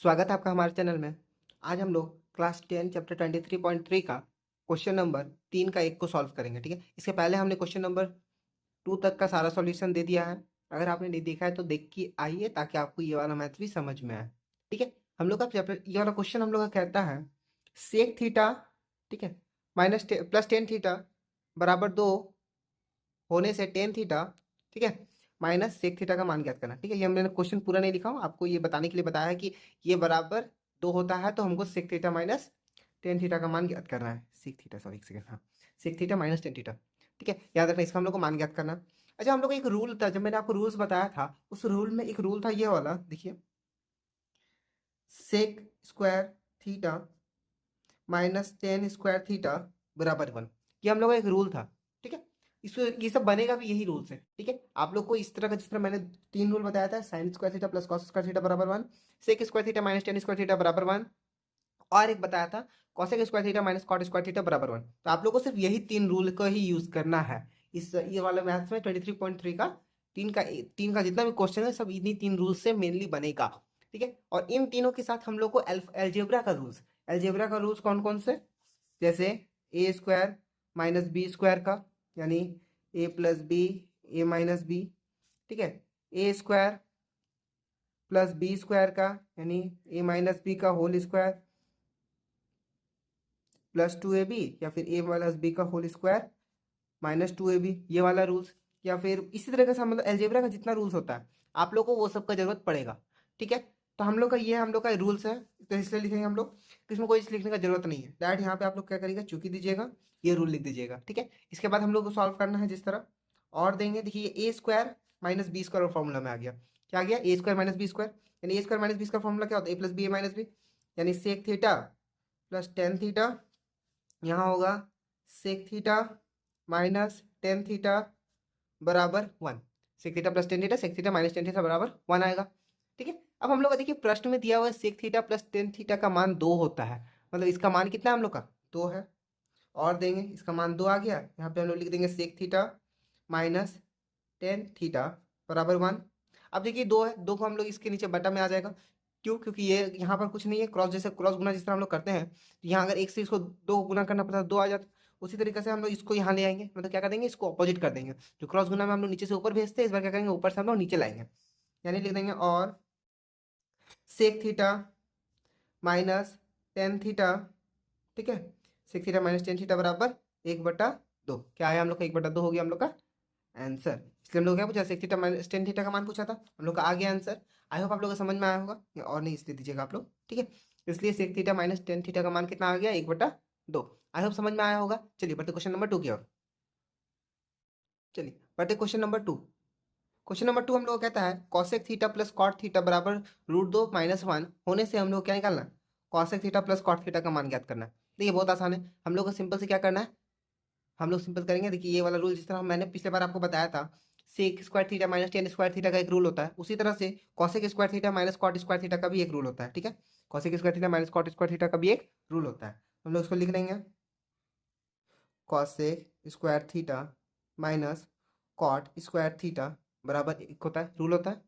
स्वागत है आपका हमारे चैनल में। आज हम लोग क्लास 10 चैप्टर 23.3 का क्वेश्चन नंबर 3 का एक को सॉल्व करेंगे। ठीक है, इसके पहले हमने क्वेश्चन नंबर 2 तक का सारा सॉल्यूशन दे दिया है। अगर आपने नहीं देखा है तो देख के आइए ताकि आपको ये वाला मैथ भी समझ में आए। ठीक है, हम लोग का चैप्टर ये वाला क्वेश्चन हम लोग का कहता है सेक थीटा, ठीक है, माइनस प्लस टेन थीटा बराबर 2 होने से टेन थीटा, ठीक है, माइनस सेक थीटा का मान ज्ञात करना। ठीक है, ये मैंने क्वेश्चन पूरा नहीं लिखा हूँ, आपको ये बताने के लिए बताया है कि ये बराबर 2 होता है तो हमको sec theta minus tan theta का मान ज्ञात करना है। सेक थीटा, सॉरी एक सेकंड, हाँ, sec theta minus tan theta. ठीक है, याद रखना, इसका हम लोग को मान ज्ञात करना। अच्छा, हम लोग को एक रूल था, जब मैंने आपको रूल्स बताया था उस रूल में एक रूल था ये वाला, देखिए, sec square theta minus tan square theta बराबर 1। ये हम लोग का एक रूल था। ठीक है, इसको ये सब बनेगा भी यही रूल से। ठीक है, आप लोग को इस तरह का, जिस तरह मैंने 3 रूल बताया था, sine square theta plus cos square theta बराबर 1, sec square theta minus tan square theta बराबर 1, और एक बताया था cosec square theta minus cot square theta बराबर 1। तो आप लोग को सिर्फ यही 3 रूल का ही यूज करना है इस ये वाले मैथ्स में 23.3 का। तीन का जितना भी क्वेश्चन है सब इन्हीं 3 रूल से मेनली बनेगा। ठीक है, और इन तीनों के साथ हम लोग को एल्जेब्रा का रूल्स कौन कौन से, जैसे ए स्क्वायर माइनस बी स्क्वायर का, यानी ए प्लस बी ए माइनस बी, ठीक है, ए स्क्वायर प्लस बी स्क्वायर का, यानी ए माइनस बी का होल स्क्वायर प्लस 2ab, या फिर ए प्लस बी का होल स्क्वायर माइनस 2ab, ये वाला रूल्स। या फिर इसी तरह का मतलब एल्जेब्रा का जितना रूल्स होता है आप लोग को वो सब का जरूरत पड़ेगा। ठीक है, तो हम लोग का ये हम लोग का रूल्स है, तो इसलिए लिखेंगे हम लोग, इसमें कोई लिखने का जरूरत नहीं है। डायरेक्ट यहाँ पे आप लोग क्या करिएगा, चूकी दीजिएगा, ये रूल लिख दीजिएगा। ठीक है, इसके बाद हम लोग को सॉल्व करना है जिस तरह और देंगे। देखिए, a square minus B square formula में आ गया, क्या आ गया, a square minus B square, यानी a square minus B square formula क्या होता है, a plus B A minus b, यानी sec theta plus tan theta, यहाँ होगा sec theta minus tan theta बराबर 1। Sec theta plus tan theta, sec theta minus tan theta बराबर 1 आएगा। ठीक है, अब हम लोग का देखिए प्रश्न में दिया हुआ है sec theta plus tan theta का मान 2 होता है, मतलब इसका मान कितना है हम लोग का, 2 है। और देंगे, इसका मान 2 आ गया, यहाँ पे हम लोग लिख देंगे sec theta minus tan theta बराबर 1। अब देखिए 2 है, 2 को हम लोग इसके नीचे बटा में आ जाएगा। क्यों, क्योंकि ये यहाँ पर कुछ नहीं है, क्रॉस जैसे क्रॉस गुना जिस तरह हम लोग करते हैं, तो यहाँ अगर एक से इसको 2 गुना करना पड़ता है 2 आ जाता। उसी तरीके से हम लोग इसको यहाँ ले आएंगे, मतलब क्या कर देंगे, इसको अपोजिट कर देंगे। जो क्रॉस गुना में हम लोग नीचे से ऊपर भेजते हैं, इस बार क्या करेंगे, ऊपर से हम लोग नीचे लाएंगे, यानी लिख देंगे और sec theta minus tan theta, ठीक है, sec theta minus tan theta बराबर 1/2। क्या आया हम लोग का, 1/2 हो गया हम लोग का आंसर। इसलिए हम लोग क्या पूछा, sec theta minus tan theta का मान पूछा था, हम लोग का आ गया आंसर। आई होप आप लोग को समझ में आया होगा, या और नहीं इसलिए दीजिएगा आप लोग। ठीक है, इसलिए sec theta minus tan theta का मान कितना आ गया, 1/2। आई होप समझ में आया होगा। चलिए बढ़ते क्वेश्चन नंबर 2 की ओर। चलिए बढ़ते क्वेश्चन नंबर 2। क्वेश्चन नंबर 2 हम लोग को कहता है cosec theta plus cot theta बराबर √2 - 1 होने से हम लोग क्या निकालना, cosec theta plus cot theta का मान ज्ञात करना है। देखिए बहुत आसान है, हम लोग को सिंपल से क्या करना है, हम लोग सिंपल करेंगे। देखिए ये वाला रूल जिस तरह मैंने पिछले बार आपको बताया था, sec square theta minus tan square theta का एक रूल होता है, उसी तरह से cosec square theta minus cot square theta का भी एक रूल होता है। ठीक है, cosec square theta minus cot square theta का भी एक रूल होता है। हम लोग इसको लिख लेंगे, cosec square theta minus cot square theta बराबर एक होता है, रूल होता है,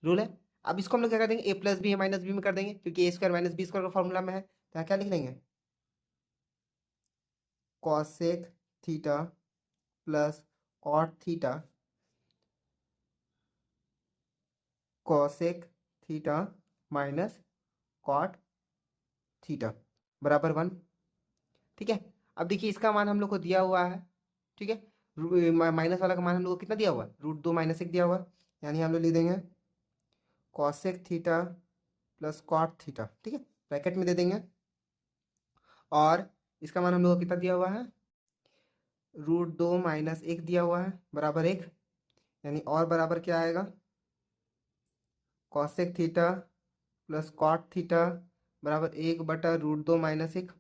रूल है। अब इसको हम लोग क्या कर देंगे, A plus B A minus B में कर देंगे, क्योंकि A square minus B square का फॉर्मूला में है। तो यहाँ क्या लिख देंगे, cosec theta plus cot theta, cosec theta minus cot theta बराबर 1। ठीक है, अब देखिए इसका मान हम लोग को दिया हुआ है। ठीक है, माइनस वाला का मान हम लोग को कितना दिया हुआ है, √2 - 1 दिया हुआ है, यानी हम लोग लिख देंगे cosec theta plus cot theta, ठीक है, ब्रैकेट में दे देंगे। और इसका मान हम लोग को कितना दिया हुआ है, √2 - 1 दिया हुआ है बराबर 1, यानी और बराबर क्या आएगा, cosec theta plus cot theta बराबर 1/√2 - 1।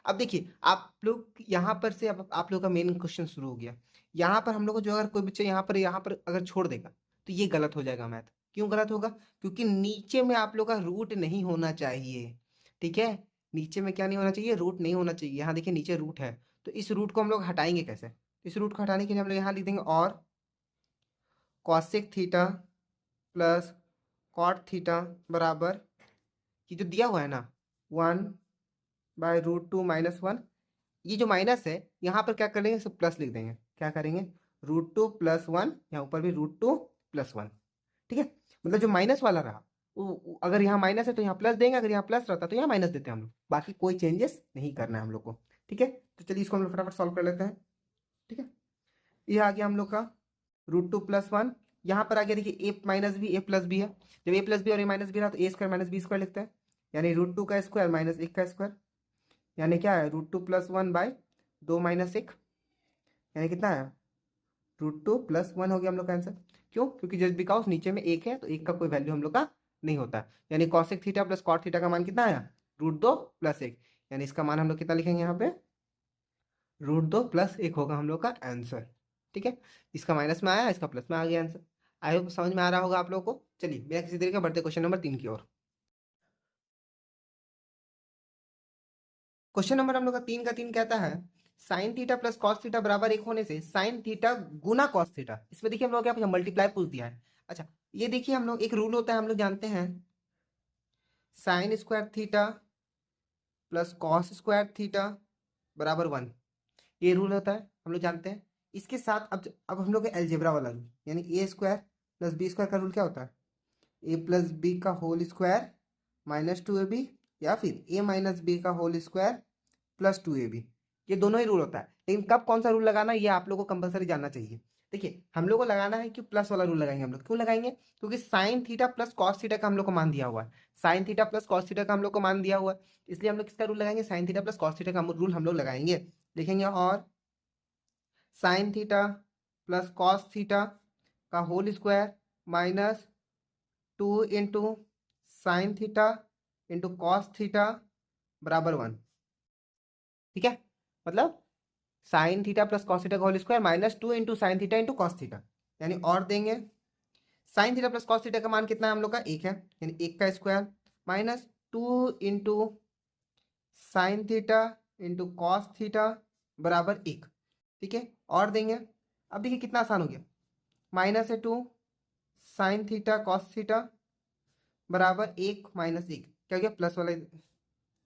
अब देखिए आप लोग यहाँ पर से, अब आप लोग का मेन क्वेश्चन शुरू हो गया। यहाँ पर हम लोग को जो, अगर कोई बच्चा यहाँ पर अगर छोड़ देगा तो ये गलत हो जाएगा मैथ। क्यों गलत होगा, क्योंकि नीचे में आप लोग का रूट नहीं होना चाहिए। ठीक है, नीचे में क्या नहीं होना चाहिए, रूट नहीं होना चाहिए। यहाँ देखिए नीचे रूट है, तो इस रूट को हम लोग हटाएंगे कैसे, इस रूट को हटाने के लिए हम लोग यहाँ लिख देंगे और cosec theta plus cot theta बराबर कि जो दिया हुआ है ना 1/√2 - 1, ये जो माइनस है यहाँ पर क्या करेंगे, सब प्लस लिख देंगे। क्या करेंगे, √2 + 1, यहाँ ऊपर भी √2 + 1। ठीक है, मतलब जो माइनस वाला रहा अगर यहाँ माइनस है तो यहाँ प्लस देंगे, अगर यहाँ प्लस रहता तो यहाँ माइनस देते हैं हम लोग। बाकी कोई चेंजेस नहीं करना है हम लोग को। ठीक है, तो चलिए इसको हम लोग फटाफट सॉल्व कर लेते हैं। ठीक है, ये आ गया हम लोग का √2 + 1। यहाँ पर आ गया देखिए a minus B a plus B है। जब a प्लस बी और a माइनस बी रहा तो a² - b² लिखते हैं, यानी √2 का स्क्वायर - 1 का स्क्वायर, यानी क्या है √2 + 1/2 - 1, यानी कितना है √2 + 1 हो गया हम लोग का आंसर। क्यों, क्योंकि जस्ट बिकॉज नीचे में एक है तो एक का कोई वैल्यू हम लोग का नहीं होता, यानी cosec थीटा + cot थीटा का मान कितना आया, √2 + 1, यानी इसका मान हम लोग कितना लिखेंगे यहाँ पे, √2 + 1 होगा हम लोग का आंसर। ठीक है, इसका माइनस में आया, इसका प्लस में आ गया आंसर। आई होप समझ में आ रहा होगा आप लोगों को। चलिए बिना किसी देरी के बढ़ते क्वेश्चन नंबर 3 की ओर। क्वेश्चन नंबर हम लोग का 3 का 3 कहता है sin थीटा + cos थीटा बराबर 1 होने से sin थीटा गुना cos थीटा। इसमें देखिए हम लोग क्या मल्टीप्लाई पूछ दिया है। अच्छा, ये देखिए हम लोग एक रूल होता है, हम लोग जानते हैं sin² थीटा + cos² थीटा बराबर 1, ये रूल होता है, हम लोग जानते हैं। इसके साथ अब हम लोग अलजेब्रा वाला रूल, यानी a² + b² का रूल क्या होता है, a + b का होल स्क्वायर -2ab, या फिर a - b का होल स्क्वायर +2ab। ये दोनों ही रूल होता है, लेकिन कब कौन सा रूल लगाना है ये आप लोगों को कंपलसरी जानना चाहिए। देखिए हम लोग को लगाना है कि प्लस वाला रूल लगाएंगे हम लोग। क्यों लगाएंगे, क्योंकि sin थीटा + cos थीटा का हम लोग को मान दिया हुआ है। sin थीटा + cos थीटा का हम लोग को मान दिया हुआ है, इसलिए हम लोग किसका रूल लगाएंगे, sin थीटा + cos थीटा का रूल हम लोग लगाएंगे। लिखेंगे और sin थीटा + cos थीटा का whole square -2 into sine theta into cos theta बराबर 1। ठीक है, मतलब साइन थीटा + cos थीटा का whole square -2 into sine theta into cos theta, यानी और देंगे साइन थीटा + cos थीटा का मान कितना है हम लोग का, 1 है, यानी 1 का square -2 into sine theta into cos theta बराबर 1। ठीक है, और देंगे, अब देखिए कितना आसान हो गया, -2 साइन थीटा कॉस थीटा बराबर 1 - 1, क्या हो गया प्लस वाला, ये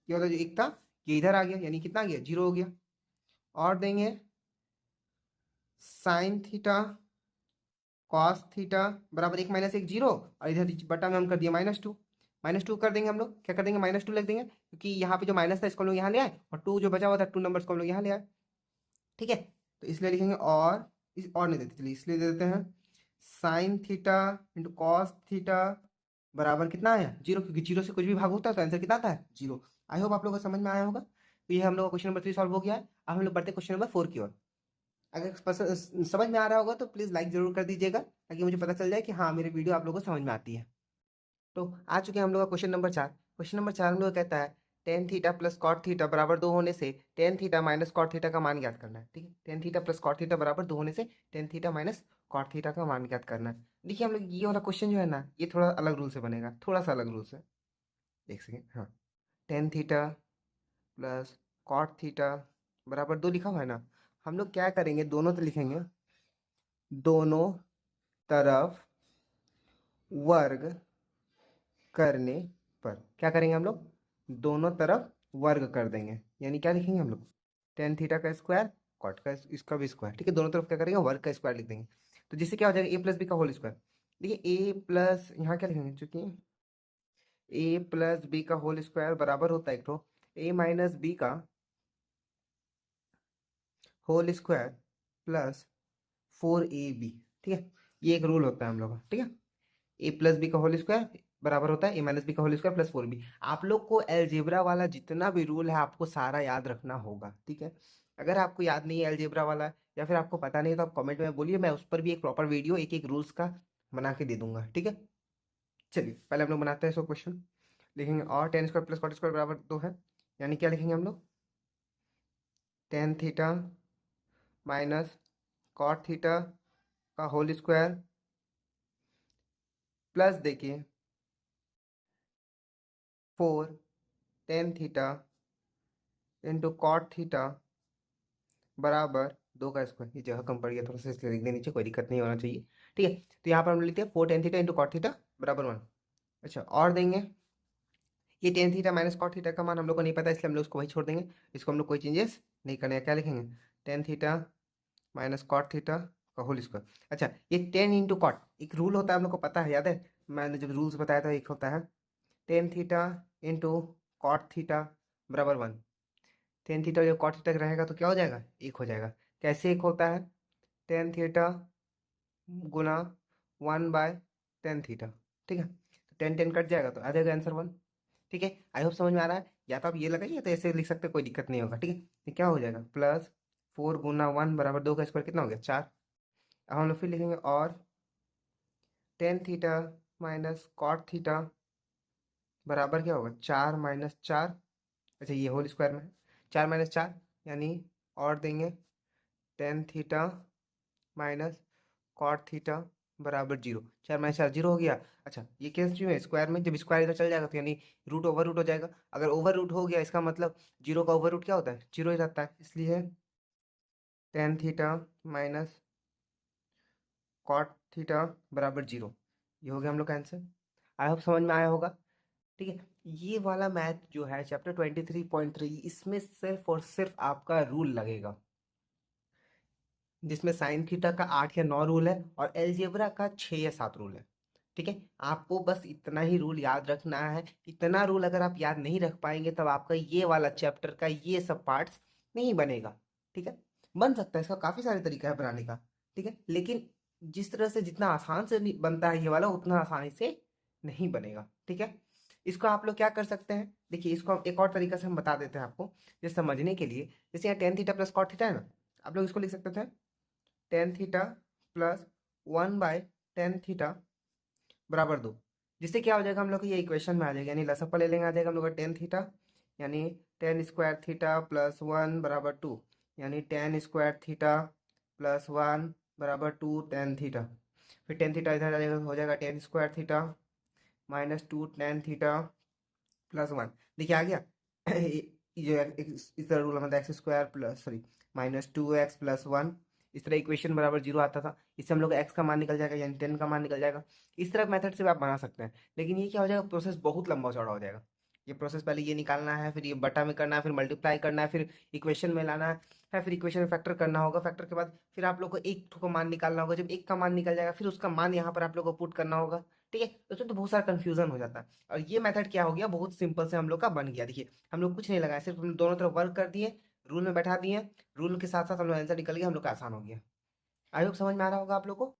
वाला जो 1 था ये इधर आ गया, यानी कितना आ गया 0 हो गया। और देंगे साइन थीटा कॉस थीटा बराबर 1 - 1 0, और इधर बटा में हम कर दिया -2, -2 कर देंगे हम लोग, क्या कर देंगे -2 लिख देंगे, क्योंकि यहाँ पे जो माइनस था इसको हम लोग यहाँ ले आए, और 2 जो बचा हुआ था 2 नंबर्स को हम लोग यहाँ ले आए। ठीक है, तो इसलिए लिखेंगे और नहीं देते, चलिए इसलिए दे देते हैं sign theta into cos theta बराबर कितना आया 0, क्योंकि 0 से कुछ भी भाग होता है तो आंसर कितना आता है 0। आई होप आप लोगों को समझ में आया होगा। तो ये हम लोग का क्वेश्चन नंबर 3 सॉल्व हो गया है। अब हम लोग बढ़ते क्वेश्चन नंबर 4 की ओर। अगर समझ में आ रहा होगा तो प्लीज़ लाइक जरूर कर दीजिएगा, ताकि मुझे पता चल जाए कि हाँ मेरी वीडियो आप लोगों को समझ में आती है। तो आ चुके हैं हम लोग का क्वेश्चन नंबर 4। क्वेश्चन नंबर 4 हम लोग कहता है टेन थीटा + कॉट थीटा बराबर 2 होने से टेन थीटा - कॉट थीटा का मान ज्ञात करना है। ठीक है, टेन थीटा + कॉट थीटा बराबर 2 होने से टेन थीटा - कॉट थीटा का मान ज्ञात करना है। देखिए हम लोग ये वाला क्वेश्चन जो है ना, ये थोड़ा अलग रूल से बनेगा, थोड़ा सा अलग रूल से। एक सेकेंड, हाँ, टेन थीटा + कॉट थीटा बराबर 2 लिखा हुआ है ना, हम लोग क्या करेंगे, दोनों तो लिखेंगे, दोनों तरफ वर्ग करने पर क्या करेंगे हम लोग, दोनों तरफ वर्ग कर देंगे, यानी क्या लिखेंगे हम लोग, टेन थीटा का स्क्वायर कॉट का इसका भी स्क्वायर। ठीक है, दोनों तरफ क्या करेंगे, वर्ग का स्क्वायर लिख देंगे, तो जिससे क्या हो जाएगा a + b का होल स्क्वायर। देखिए a प्लस यहाँ क्या लिखेंगे, चूंकि a + b का होल स्क्वायर बराबर होता है एक तो a - b का होल स्क्वायर प्लस 4ab। ठीक है, ये एक रूल होता है हम लोग का। ठीक है, a + b का होल स्क्वायर बराबर होता है a - b का होल स्क्वायर प्लस 4b। आप लोग को अलजेब्रा वाला जितना भी रूल है आपको सारा याद रखना होगा। ठीक है, अगर आपको याद नहीं है अलजेब्रा वाला, या फिर आपको पता नहीं है, तो आप कमेंट में बोलिए, मैं उस पर भी एक प्रॉपर वीडियो एक एक रूल्स का बना के दे दूंगा। ठीक है, चलिए पहले हम लोग बनाते हैं सो क्वेश्चन। लिखेंगे और टेन स्क्वायर + कॉट स्क्वायर बराबर 2 है, यानी क्या लिखेंगे हम लोग, टेन थीटा - कॉट थीटा का होल स्क्वायर प्लस देखिए 4 tan theta into cot theta बराबर 2 का स्क्वायर। ये जगह कम पड़ गया थोड़ा सा, इसलिए लिख देना चाहिए, कोई दिक्कत नहीं होना चाहिए। ठीक है, तो यहाँ पर हम लिखते हैं 4 tan theta into cot theta बराबर 1। अच्छा, और देंगे ये tan theta minus cot theta का मान हम लोग को नहीं पता, इसलिए हम लोग उसको वही छोड़ देंगे, इसको हम लोग कोई चेंजेस नहीं करेंगे। क्या लिखेंगे? Tan theta minus cot theta का होल स्क्वायर। अच्छा, ये टेन इंटू कॉट एक रूल होता है, हम लोग को पता है, याद है? मैंने जब रूल्स बताया था, एक होता है tan theta into cot theta बराबर 1। टेन थीटा जब कॉट थीटा रहेगा तो क्या हो जाएगा? एक हो जाएगा। कैसे एक होता है? टेन थीटा गुना 1/10 थीटा। ठीक है, तो टेन टेन कट जाएगा तो आ जाएगा आंसर 1। ठीक है, आई होप समझ में आ रहा है। या तो आप ये लगाइए, तो ऐसे लिख सकते हैं, कोई दिक्कत नहीं होगा। ठीक है, तो क्या हो जाएगा? प्लस 4 गुना 1 बराबर 2 का स्क्वायर कितना हो गया? 4। अब हम लोग फिर लिखेंगे और tan theta minus cot theta बराबर क्या होगा? 4 - 4। अच्छा, ये होल स्क्वायर में है। 4 - 4 यानी और देंगे tan theta minus cot theta बराबर 0। 4 - 4 0 हो गया। अच्छा, ये केस क्यों है स्क्वायर में? जब स्क्वायर इधर चल जाएगा तो यानी रूट ओवर रूट हो जाएगा। अगर ओवर रूट हो गया, इसका मतलब 0 का ओवर रूट क्या होता है? 0 ही रहता है। इसलिए tan theta minus cot theta बराबर 0, ये हो गया हम लोग का आंसर। आई होप समझ में आया होगा। ठीक है, ये वाला मैथ जो है चैप्टर 23.3, इसमें सिर्फ और सिर्फ आपका रूल लगेगा, जिसमें साइन थीटा का 8 या 9 रूल है और एलजेब्रा का 6 या 7 रूल है। ठीक है, आपको बस इतना ही रूल याद रखना है। इतना रूल अगर आप याद नहीं रख पाएंगे, तब आपका ये वाला चैप्टर का ये सब पार्ट्स नहीं बनेगा। ठीक है, बन सकता है, इसका काफ़ी सारे तरीका है बनाने का। ठीक है, लेकिन जिस तरह से जितना आसान से बनता है ये वाला, उतना आसानी से नहीं बनेगा। ठीक है, इसको आप लोग क्या कर सकते हैं, देखिए इसको हम एक और तरीका से हम बता देते हैं आपको, जैसे समझने के लिए। जैसे यहाँ tan theta plus cot theta है ना, आप लोग इसको लिख सकते थे टेन थीटा प्लस 1/10 थीटा बराबर 2। जिससे क्या हो जाएगा? हम लोग को ये इक्वेशन में आ जाएगा, यानी लसअपा ले लेंगे, आ जाएगा हम लोग का टेन थीटा, यानी टेन स्क्वायर थीटा प्लस 1 बराबर 2, यानी टेन स्क्वायर थीटा प्लस 1 बराबर 2 टेन थीटा। फिर टेन थीटा इधर आ जाएगा, हो जाएगा ten square theta minus 2 ten theta plus 1। देखिए आ गया। ये जो इस तरह रूल हमारा x square plus sorry minus 2x plus 1, इस तरह इक्वेशन बराबर 0 आता था। इससे हम लोग एक्स का मान निकल जाएगा, यानी 10 का मान निकल जाएगा। इस तरह मेथड से भी आप बना सकते हैं, लेकिन ये क्या हो जाएगा? प्रोसेस बहुत लंबा चौड़ा हो जाएगा। ये प्रोसेस पहले ये निकालना है, फिर ये बटा में करना है, फिर मल्टीप्लाई करना है, फिर इक्वेशन में लाना है, फिर इक्वेशन में फैक्टर करना होगा। फैक्टर के बाद फिर आप लोग को एक का मान निकालना होगा। जब एक का मान निकल जाएगा, फिर उसका मान यहाँ पर आप लोग को पुट करना होगा। ठीक है, उसमें तो बहुत सारा कंफ्यूजन हो जाता है। और ये मेथड क्या हो गया? बहुत सिंपल से हम लोग का बन गया। देखिए हम लोग कुछ नहीं लगाया, सिर्फ हम दोनों तरफ वर्क कर दिए, रूल में बैठा दिए, रूल के साथ साथ हम लोग आंसर निकल गया, हम लोग का आसान हो गया। आई होप समझ में आ रहा होगा आप लोग को।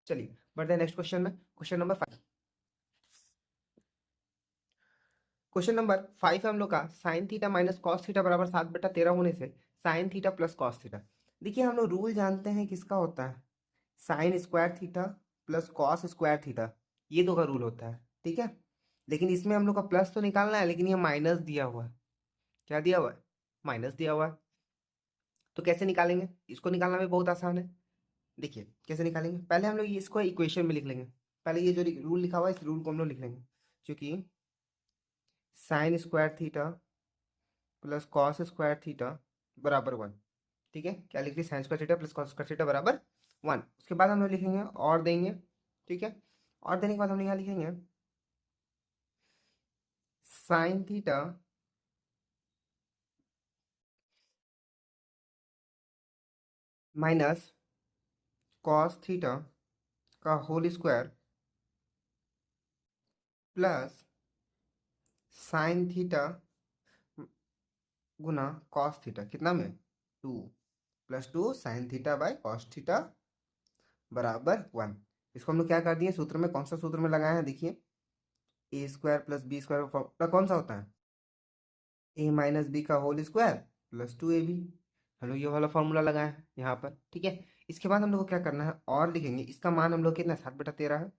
चलिए बढ़ते हैं नेक्स्ट क्वेश्चन में। Question number 5। क्वेश्चन नंबर 5 है हम लोग का, sign theta minus cos theta बराबर 7/13 होने से sign theta plus cos theta. देखिए हम लोग रूल जानते हैं किसका होता है, sign square theta plus cos square theta, ये दो का रूल होता है। ठीक है, लेकिन इसमें हम लोग का प्लस तो निकालना है, लेकिन ये माइनस दिया हुआ है। क्या दिया हुआ है? माइनस दिया हुआ है। तो कैसे निकालेंगे? इसको निकालना भी बहुत आसान है। देखिए कैसे निकालेंगे, पहले हम लोग इसको इक्वेशन में लिख लेंगे। पहले ये जो रूल लिखा हुआ है, इस रूल को हम लोग लिख लेंगे, क्योंकि sign square theta plus cos square theta बराबर 1। ठीक है, क्या लिख दिए? Sign square theta plus cos square theta बराबर 1। उसके बाद हम लोग लिखेंगे और देंगे। ठीक है, और देने के बाद हम यहाँ लिखेंगे sine theta minus cos theta का whole square plus sine theta गुना कॉस थीटा, कितना में? 2 plus 2 sine theta by cos theta बराबर 1। इसको हम लोग क्या कर दिए? सूत्र में, कौन सा सूत्र में लगाए हैं? देखिए a square plus B square का फॉर्मूला कौन सा होता है? ए माइनस बी का होल स्क्वायर प्लस 2ab। हम लोग ये वाला फॉर्मूला लगाए हैं यहाँ पर। ठीक है, इसके बाद हम लोग को क्या करना है? और लिखेंगे इसका मान हम लोग कितना? 7/13 है,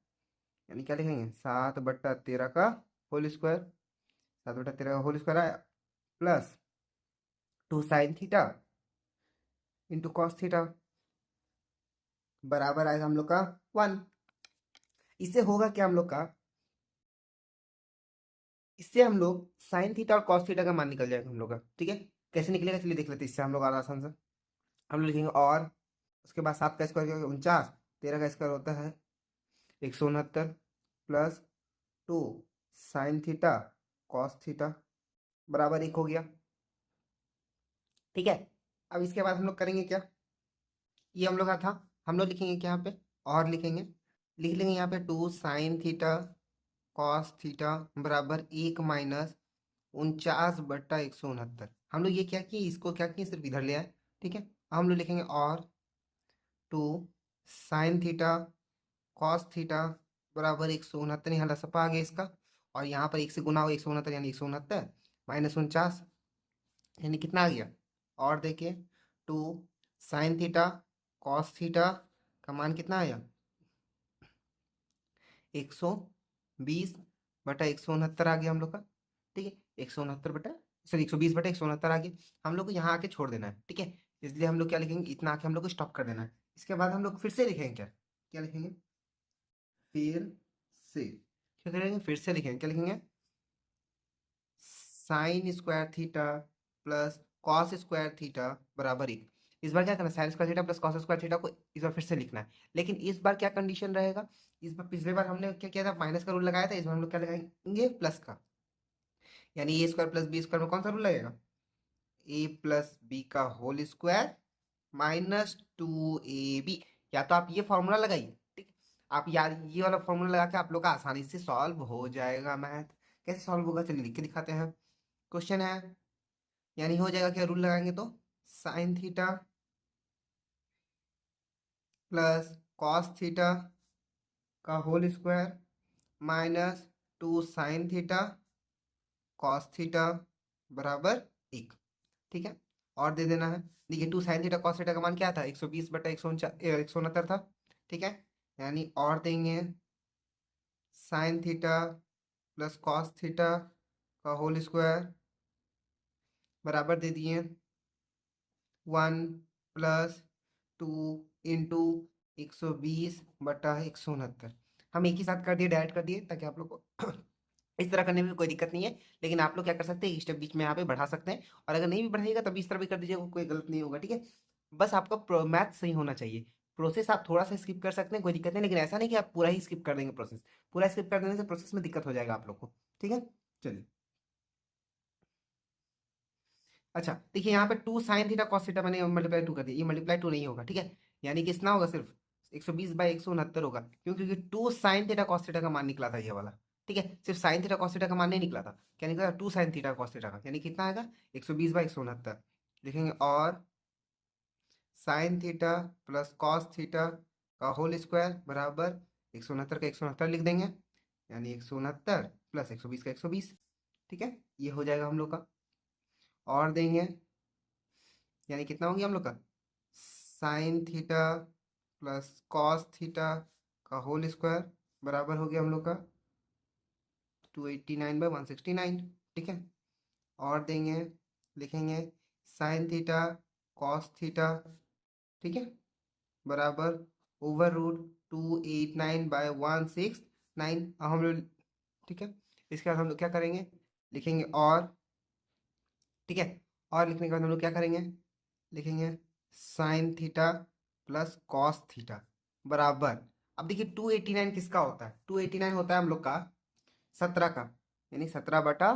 यानी क्या लिखेंगे? 7/13 का होल स्क्वायर, 7/13 का होल स्क्वायर आया plus 2 sine theta into cos theta बराबर आएगा हम लोग का 1। इससे होगा क्या हम लोग का? इससे हम लोग साइन थीटा और कॉस थीटा का मान निकल जाएगा हम लोग का। ठीक है, कैसे निकलेगा चलिए देख लेते हैं। इससे हम लोग आसान से हम लोग लिखेंगे और उसके बाद 7 का स्क्वायर 49, 13 का स्क्वायर होता है 169 plus 2 sine theta cos theta बराबर 1 हो गया। ठीक है, अब इसके बाद हम लोग करेंगे क्या, ये हम लोग का था, हम लोग लिखेंगे क्या यहाँ पे, और लिखेंगे, लिख लेंगे यहाँ पे 2 sin थीटा कॉस थीटा बराबर 1 - 49/169। हम लोग ये क्या किए, इसको क्या किए, सिर्फ इधर ले आए। ठीक है, हम लोग लिखेंगे और 2 sin थीटा कॉस थीटा बराबर 169, यहाँ लसपा आ गया इसका, और यहाँ पर 1 से गुना हो 169 यानी 169 -49 यानी कितना आ गया, और देखिए 2 sin थीटा कॉस थीटा का मान कितना आया, 120/169 आ गया हम लोग का। ठीक है, 169 बटा, सॉरी 120/169 आ गया। हम लोग को यहाँ आके छोड़ देना है। ठीक है, इसलिए हम लोग क्या लिखेंगे, इतना आके हम लोग को स्टॉप कर देना है। इसके बाद हम लोग फिर से लिखेंगे क्या, क्या लिखेंगे, फिर से क्या करेंगे, फिर से लिखेंगे, क्या लिखेंगे, sin² theta plus cos² theta बराबर 1। इस बार क्या करना है, sin² theta plus cos² theta को इस बार फिर से लिखना है, लेकिन इस बार क्या कंडीशन रहेगा, इस बार पिछले बार हमने क्या किया था, माइनस का रूल लगाया था, इस बार हम लोग क्या लगाएंगे, प्लस का, यानी a² + b² में कौन सा रूल लगेगा, a+b² -2ab। या तो आप ये फॉर्मूला लगाइए, ठीक है, आप यार ये वाला फॉर्मूला लगा के आप लोग का आसानी से सॉल्व हो जाएगा मैथ। कैसे सॉल्व होगा, चलिए लिख के दिखाते हैं। क्वेश्चन है, यानी हो जाएगा क्या, रूल लगाएंगे तो sin theta plus cos theta का whole square -2 sin theta cos theta बराबर 1। ठीक है, और दे देना है, देखिए 2 sin थीटा कॉस थीटा का मान क्या था, 120/169 था। ठीक है, यानी और देंगे sin theta plus cos theta का होल स्क्वायर बराबर दे दिए 1+2 × 120/169। हम एक ही साथ कर दिए, डायरेक्ट कर दिए, ताकि आप लोग को इस तरह करने में कोई दिक्कत नहीं है। लेकिन आप लोग क्या कर सकते हैं, एक स्टेप बीच में यहाँ पे बढ़ा सकते हैं, और अगर नहीं भी बढ़ाइएगा तब इस तरह भी कर दीजिएगा, कोई गलत नहीं होगा। ठीक है, बस आपका मैथ सही होना चाहिए। प्रोसेस आप थोड़ा सा स्किप कर सकते हैं, कोई दिक्कत नहीं, लेकिन ऐसा नहीं कि आप पूरा ही स्किप कर देंगे प्रोसेस। पूरा स्किप कर देने से प्रोसेस में दिक्कत हो जाएगा आप लोग को। ठीक है, चलिए, अच्छा देखिए यहाँ पे 2 sin थीटा कॉस थीटा मैंने मल्टीप्लाई 2 कर दिया, ये मल्टीप्लाई 2 नहीं होगा। ठीक है, यानी कि इतना होगा, सिर्फ 120/169 होगा, क्योंकि 2 sin थीटा कॉस थीटा का मान निकला था ये वाला। ठीक है, सिर्फ sin थीटा कॉस थीटा का मान नहीं निकला था, क्या निकला था, 2 sin थीटा कॉस थीटा का, यानी कितना आएगा, 120/169 लिखेंगे, और sin theta plus cos theta का होल स्क्वायर बराबर 169 का 169 लिख देंगे, यानी 169 प्लस 120 का 120। ठीक है, ये हो जाएगा हम लोग का, और देंगे, यानी कितना हो गया हम लोग का, sin theta plus cos theta का होल स्क्वायर बराबर हो गया हम लोग का 289/169। ठीक है, और देंगे, लिखेंगे sin थीटा कॉस थीटा, ठीक है, बराबर √289/169। अब हम लोग, ठीक है, इसके बाद हम लोग क्या करेंगे, लिखेंगे और, ठीक है, और लिखने के बाद हम लोग क्या करेंगे, लिखेंगे sin theta plus cos theta बराबर, अब देखिए 289 किसका होता है, 289 होता है हम लोग का 17 का, यानी 17 बटा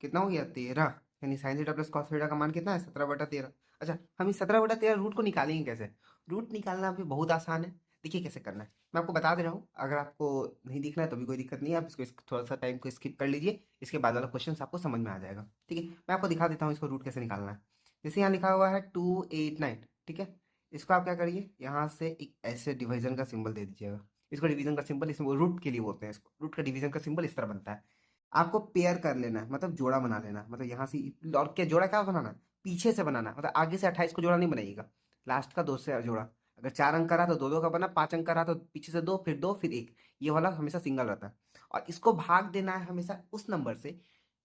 कितना हो गया, 13, यानी sin theta plus cos theta का मान कितना है, 17/13। अच्छा, हम इस 17/13 रूट को निकालेंगे कैसे, रूट निकालना भी बहुत आसान है। देखिए कैसे करना है, मैं आपको बता दे रहा हूँ, अगर आपको नहीं दिखना है तो भी कोई दिक्कत नहीं है, आप इसको थोड़ा सा टाइम को स्किप कर लीजिए, इसके बाद वाला क्वेश्चन आपको समझ में आ जाएगा। ठीक है, मैं आपको दिखा देता हूँ इसको रूट कैसे निकालना है। जैसे यहाँ लिखा हुआ है 289, ठीक है, इसको आप क्या करिए, यहाँ से एक ऐसे डिवीजन का सिंबल दे दीजिएगा, इसको डिवीजन का सिंबल, इसमें रूट के लिए बोलते हैं इसको, रूट का डिवीजन का सिंबल इस तरह बनता है। आपको पेयर कर लेना है, मतलब जोड़ा बना लेना है, मतलब यहाँ से, और क्या जोड़ा क्या बनाना है, पीछे से बनाना है, मतलब आगे से 28 को जोड़ा नहीं बनाइएगा, लास्ट का 2 से जोड़ा। अगर 4 अंक का रहा तो 2 2 का बना, 5 अंक का रहा तो पीछे से 2 फिर 2 फिर 1, ये वाला हमेशा सिंगल रहता है। और इसको भाग देना है हमेशा उस नंबर से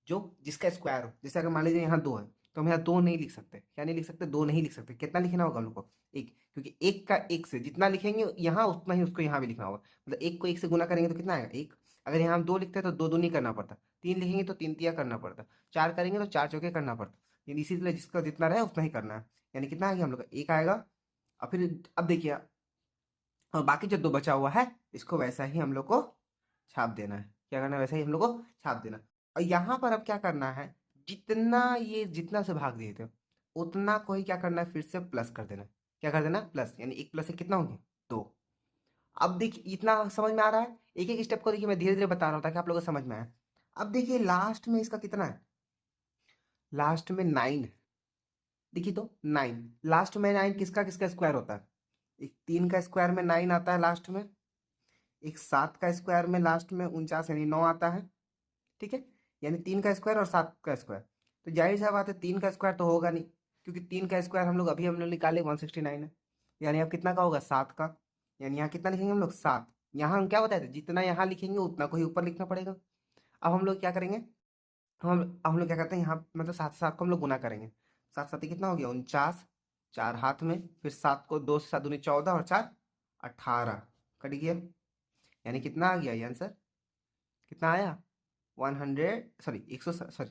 जो जिसका स्क्वायर हो। जैसे अगर मान लीजिए यहाँ 2 है, तो हम यहाँ 2 नहीं लिख सकते, क्या नहीं लिख सकते, 2 नहीं लिख सकते, कितना लिखना होगा हम लोग को, 1, क्योंकि 1 का 1 से जितना लिखेंगे यहाँ उतना ही उसको यहाँ भी लिखना होगा, मतलब 1 को 1 से गुना करेंगे तो कितना आएगा, 1। अगर यहाँ हम 2 लिखते हैं तो 2 दूनी करना पड़ता, 3 लिखेंगे तो 3 तिया करना पड़ता, 4 करेंगे तो 4 चौके करना पड़ता, यानी इसी तरह जिसका जितना रहे उतना ही करना है। यानी कितना आ गया हम लोग का, 1 आएगा। और फिर अब देखिए, और बाकी जो 2 बचा हुआ है इसको वैसा ही हम लोग को छाप देना है, क्या करना है, वैसे ही हम लोग को छाप देना। और यहाँ पर अब क्या करना है, जितना से भाग दिए थे उतना को ही क्या करना है, फिर से प्लस कर देना। क्या कर देना, प्लस, यानी 1 प्लस 1 कितना हो गया, 2। अब देखिए इतना समझ में आ रहा है, एक एक स्टेप को देखिए मैं धीरे धीरे बता रहा हूँ ताकि आप लोगों को समझ में आए। अब देखिए लास्ट में इसका कितना है, लास्ट में 9। देखिए तो 9, लास्ट में 9 किसका किसका स्क्वायर होता है, एक 3 का स्क्वायर में 9 आता है लास्ट में, एक 7 का स्क्वायर में लास्ट में 49 यानी 9 आता है। ठीक है, यानी 3 का स्क्वायर और 7 का स्क्वायर। तो जाहिर सा बात है 3 का स्क्वायर तो होगा नहीं, क्योंकि 3 का स्क्वायर हम लोग निकाले 169 है। यानी अब कितना का होगा, 7 का। यानी यहाँ कितना लिखेंगे हम लोग, 7। यहाँ हम क्या बताए थे, जितना यहाँ लिखेंगे उतना को ही ऊपर लिखना पड़ेगा। अब हम लोग क्या करेंगे, हम लोग क्या करते हैं, यहाँ मतलब 7 7 को हम लोग गुना करेंगे। 7 7 कितना हो गया, 49। 4 हाथ में, फिर 7 को 2 से 7 दूनी 14 और 4 18, कट गया। यानी कितना आ गया ये आंसर, कितना आया, 100, सॉरी 100, सॉरी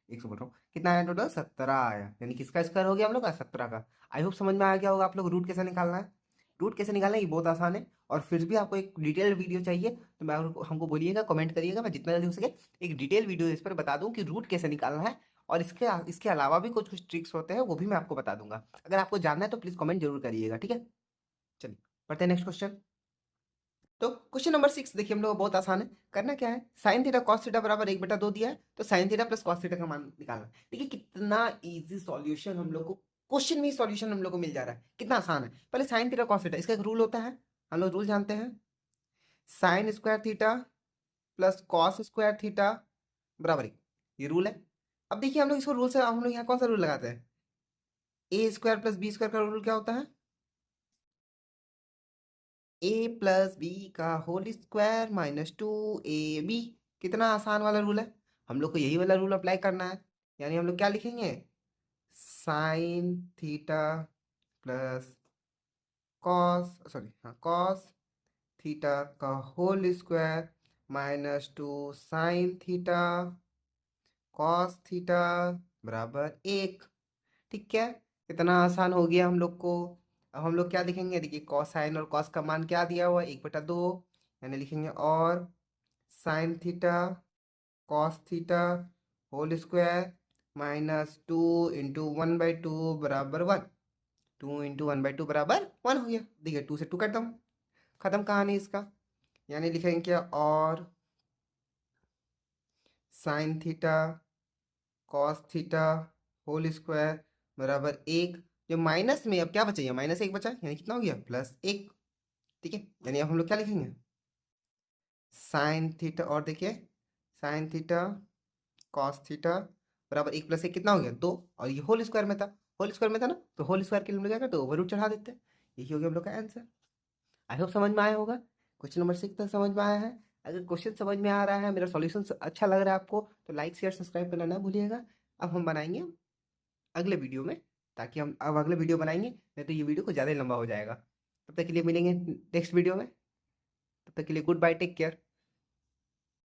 100 बोल रहा हूँ, कितना आया टोटल, 17 आया। यानी किसका स्क्वायर हो गया हम लोग का, 17 का। आई होप समझ में आ गया होगा आप लोग रूट कैसे निकालना है। रूट कैसे निकालना है ये बहुत आसान है, और फिर भी आपको एक डिटेल वीडियो चाहिए तो मैं हमको बोलिएगा, कमेंट करिएगा, मैं जितना जल्दी हो सके एक डिटेल वीडियो इस पर बता दूं कि रूट कैसे निकालना है। और इसके अलावा भी कुछ कुछ ट्रिक्स होते हैं, वो भी मैं आपको बता दूंगा। अगर आपको जानना है तो प्लीज़ कमेंट जरूर करिएगा, ठीक है। चलिए बढ़ते हैं नेक्स्ट क्वेश्चन। तो क्वेश्चन नंबर 6 देखिए हम लोग बहुत आसान है। करना क्या है, साइन थीटा कॉस थीटा बराबर 1/2 दिया है, तो sign theta plus cos theta का मान निकालना है। देखिए कितना इजी सॉल्यूशन हम लोग को, क्वेश्चन में ही सॉल्यूशन हम लोग को मिल जा रहा है, कितना आसान है। पहले साइन थीटा कॉस थीटा, इसका एक रूल होता है, हम लोग रूल जानते हैं, sign square theta plus cos square theta बराबर 1, ये रूल है। अब देखिए हम लोग इसको रूल से, हम लोग यहाँ कौन सा रूल लगाते हैं, ए स्क्वायर प्लस बी स्क्वायर का रूल क्या होता है, ए प्लस बी का होल स्क्वायर माइनस 2ab। कितना आसान वाला रूल है, हम लोग को यही वाला रूल अप्लाई करना है। यानी हम लोग क्या लिखेंगे, sine theta plus cos theta का whole square minus 2 sine theta cos theta बराबर 1। ठीक है, इतना आसान हो गया हम लोग को। अब हम लोग क्या लिखेंगे, देखिए कॉस साइन और कॉस का मान क्या दिया हुआ है, 1/2, यानी लिखेंगे और sine theta cos theta whole square minus 2 × 1/2 बराबर 1। 2 × 1/2 बराबर 1 हो गया। देखिए 2 से 2 काटता हूँ, खत्म कहानी इसका। यानी लिखेंगे क्या, और sine theta cos theta whole square बराबर 1। जो माइनस में अब क्या बचा, माइनस 1 बचा, यानी कितना हो गया, +1। ठीक है, यानी अब हम लोग क्या लिखेंगे, साइन थीटा, और देखिए साइन थीटा कॉस थीटा बराबर 1 + 1 कितना हो गया, 2। और ये होल स्क्वायर में था, होल स्क्वायर में था ना, तो होल स्क्वायर के लिए हम लोग क्या करते हैं, ओवर रूट चढ़ा देते हैं। यही हो गया हम लोग का आंसर। आई होप समझ में आया होगा, क्वेश्चन नंबर 6 तक समझ में आया है। अगर क्वेश्चन समझ में आ रहा है, मेरा सॉल्यूशन अच्छा लग रहा है आपको, तो लाइक शेयर सब्सक्राइब करना ना भूलिएगा। अब हम बनाएंगे अगले वीडियो में, ताकि हम अब अगले वीडियो बनाएंगे, नहीं तो ये वीडियो को ज़्यादा लंबा हो जाएगा। तब तक के लिए मिलेंगे नेक्स्ट वीडियो में, तब तक के लिए गुड बाय, टेक केयर।